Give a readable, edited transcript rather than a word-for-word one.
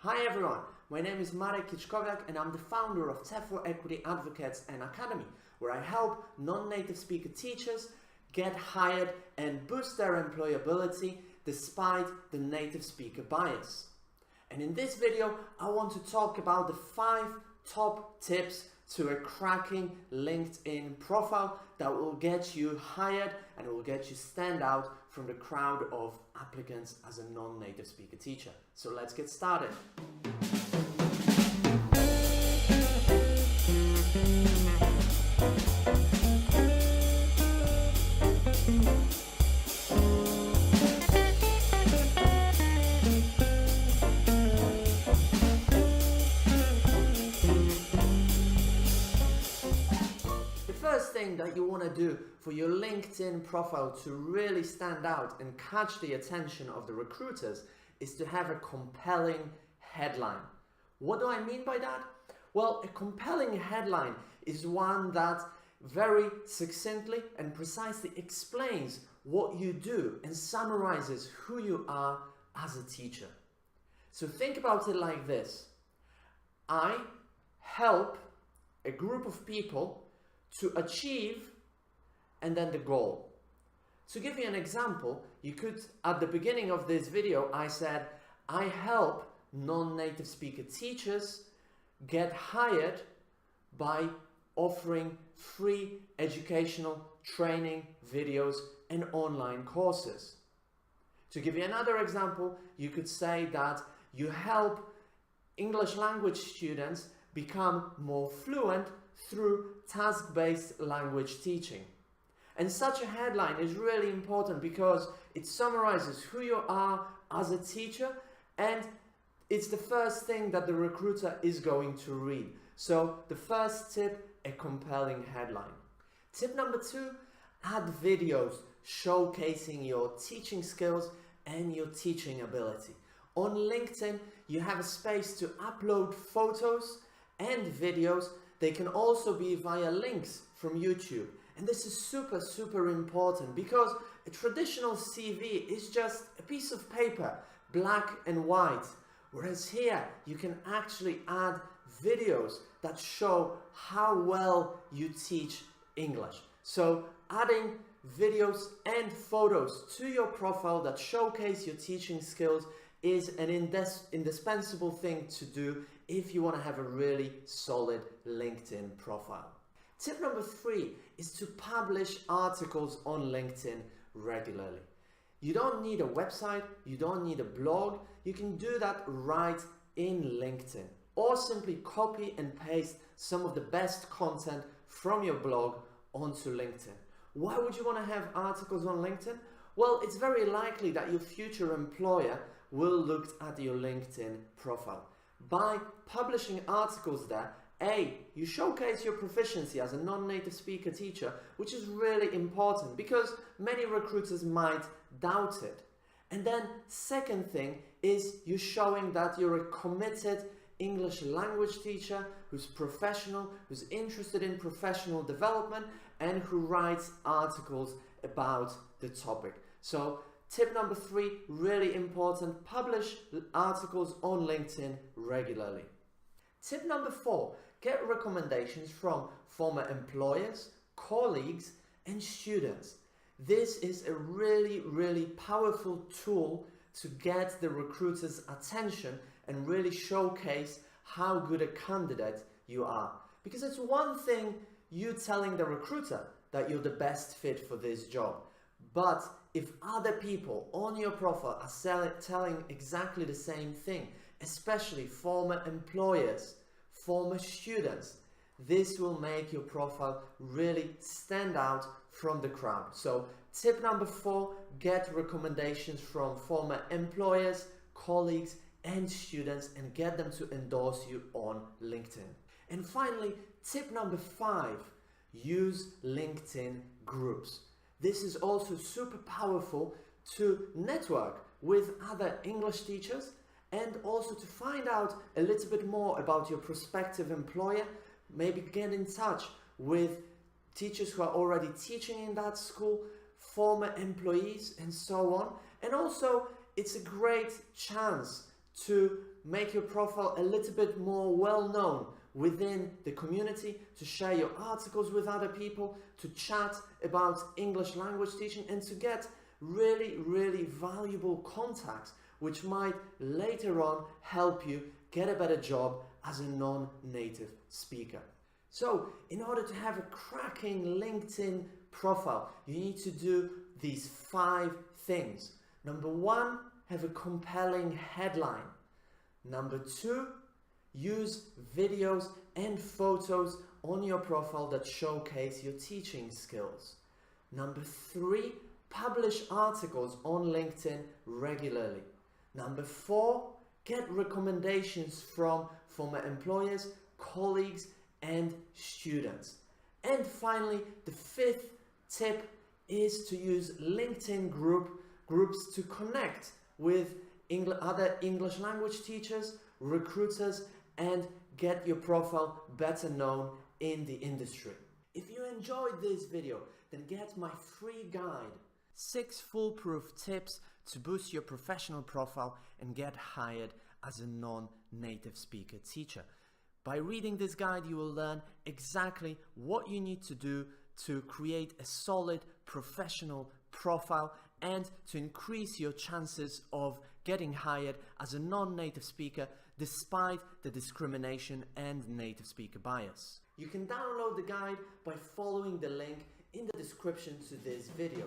Hi everyone, my name is Marek Kiczkowiak and I'm the founder of TEFL Equity Advocates and Academy, where I help non-native speaker teachers get hired and boost their employability despite the native speaker bias. And in this video, I want to talk about the 5 top tips to a cracking LinkedIn profile that will get you hired and will get you stand out from the crowd of applicants as a non-native speaker teacher. So let's get started. First thing that you want to do for your LinkedIn profile to really stand out and catch the attention of the recruiters is to have a compelling headline. What do I mean by that? Well, a compelling headline is one that very succinctly and precisely explains what you do and summarizes who you are as a teacher. So think about it like this. I help a group of people to achieve, and then the goal. To give you an example, you could, at the beginning of this video, I said, I help non-native speaker teachers get hired by offering free educational training videos and online courses. To give you another example, you could say that you help English language students become more fluent through task-based language teaching. And such a headline is really important because it summarizes who you are as a teacher, and it's the first thing that the recruiter is going to read. So the first tip, a compelling headline. Tip number 2, add videos showcasing your teaching skills and your teaching ability. On LinkedIn, you have a space to upload photos and videos. They can also be via links from YouTube. And this is super important because a traditional CV is just a piece of paper, black and white. Whereas here, you can actually add videos that show how well you teach English. So adding videos and photos to your profile that showcase your teaching skills is an indispensable thing to do if you want to have a really solid LinkedIn profile. Tip number 3 is to publish articles on LinkedIn regularly. You don't need a website, you don't need a blog, you can do that right in LinkedIn, or simply copy and paste some of the best content from your blog onto LinkedIn. Why would you want to have articles on LinkedIn? Well, it's very likely that your future employer will look at your LinkedIn profile. By publishing articles there, you showcase your proficiency as a non-native speaker teacher, which is really important because many recruiters might doubt it. And then second thing is you're showing that you're a committed English language teacher who's professional, who's interested in professional development, and who writes articles about the topic. So tip number 3, really important, publish articles on LinkedIn regularly. Tip number 4, get recommendations from former employers, colleagues, and students. This is a really powerful tool to get the recruiter's attention and really showcase how good a candidate you are. Because it's one thing you telling the recruiter that you're the best fit for this job, but if other people on your profile are telling exactly the same thing, especially former employers, former students, this will make your profile really stand out from the crowd. So tip number 4, get recommendations from former employers, colleagues, and students and get them to endorse you on LinkedIn. And finally, tip number 5, use LinkedIn groups. This is also super powerful to network with other English teachers and also to find out a little bit more about your prospective employer, maybe get in touch with teachers who are already teaching in that school, former employees, and so on. And also, it's a great chance to make your profile a little bit more well known within the community, to share your articles with other people, to chat about English language teaching, and to get really valuable contacts which might later on help you get a better job as a non-native speaker. So in order to have a cracking LinkedIn profile, you need to do these 5 things. Number 1, have a compelling headline. Number 2, use videos and photos on your profile that showcase your teaching skills. Number 3, publish articles on LinkedIn regularly. Number 4, get recommendations from former employers, colleagues, and students. And finally, the 5th tip is to use LinkedIn groups to connect with other English language teachers, recruiters, and get your profile better known in the industry. If you enjoyed this video, then get my free guide, 6 foolproof tips to boost your professional profile and get hired as a non-native speaker teacher. By reading this guide, you will learn exactly what you need to do to create a solid professional profile and to increase your chances of getting hired as a non-native speaker despite the discrimination and native speaker bias. You can download the guide by following the link in the description to this video.